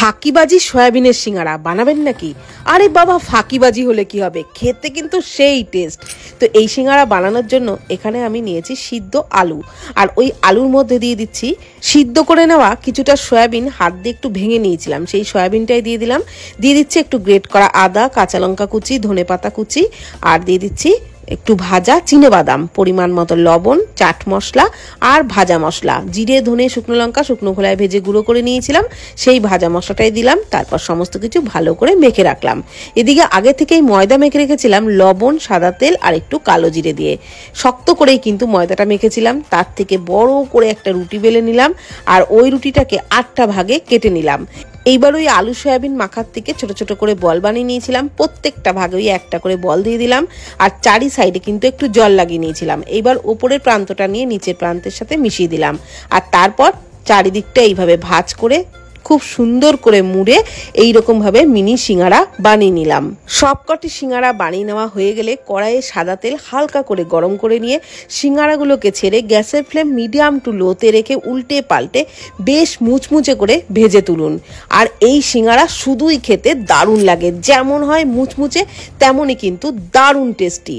ফাঁকিবাজি সয়াবিনের সিঙ্গারা বানাবেন নাকি? আরে বাবা, ফাঁকিবাজি হলে কি হবে, খেতে কিন্তু সেই টেস্ট। তো এই সিঙ্গারা বানানোর জন্য এখানে আমি নিয়েছি সিদ্ধ আলু, আর ওই আলুর মধ্যে দিয়ে দিচ্ছি সিদ্ধ করে নেওয়া কিছুটা সয়াবিন। হাত দিয়ে একটু ভেঙে নিয়েছিলাম, সেই সয়াবিনটাই দিয়ে দিলাম। দিয়ে দিচ্ছি একটু গ্রেট করা আদা, কাঁচা লঙ্কা কুচি, ধনেপাতা কুচি, আর দিয়ে দিচ্ছি একটু ভাজা চিনেবাদাম, পরিমাণ মতো লবণ, চাট মশলা আর ভাজা মশলা, জিরে ধনে শুকনো লঙ্কা শুকনো খোলায় ভেজে গুঁড়ো করে নিয়েছিলাম, সেই ভাজা মশলাটাই দিলাম। তারপর সমস্ত কিছু ভালো করে মেখে রাখলাম। এদিকে আগে থেকেই ময়দা মেখে রেখেছিলাম লবণ, সাদা তেল আর একটু কালো জিরে দিয়ে। শক্ত করেই কিন্তু ময়দাটা মেখেছিলাম। তার থেকে বড় করে একটা রুটি বেলে নিলাম, আর ওই রুটিটাকে 8টা ভাগে কেটে নিলাম। এইবার ওই আলু সয়াবিন মাখার থেকে ছোট ছোট করে বল বানিয়ে নিয়েছিলাম, প্রত্যেকটা ভাগে ওই একটা করে বল দিয়ে দিলাম, আর চারি সাইডে কিন্তু একটু জল লাগিয়ে নিয়েছিলাম। এইবার ওপরের প্রান্তটা নিয়ে নিচের প্রান্তের সাথে মিশিয়ে দিলাম, আর তারপর চারিদিকটা এইভাবে ভাঁজ করে খুব সুন্দর করে মুড়ে এইরকম ভাবে মিনি সিঙ্গারা বানিয়ে নিলাম। সবকটি সিঙ্গারা বানিয়ে নেওয়া হয়ে গেলে কড়াইয়ে সাদা তেল হালকা করে গরম করে নিয়ে সিঙ্গারাগুলোকে ছেড়ে গ্যাসের ফ্লেম মিডিয়াম টু লোতে রেখে উল্টে পাল্টে বেশ মুচমুচে করে ভেজে তুলুন। আর এই সিঙ্গারা শুধুই খেতে দারুণ লাগে, যেমন হয় মুচমুচে তেমনই কিন্তু দারুণ টেস্টি।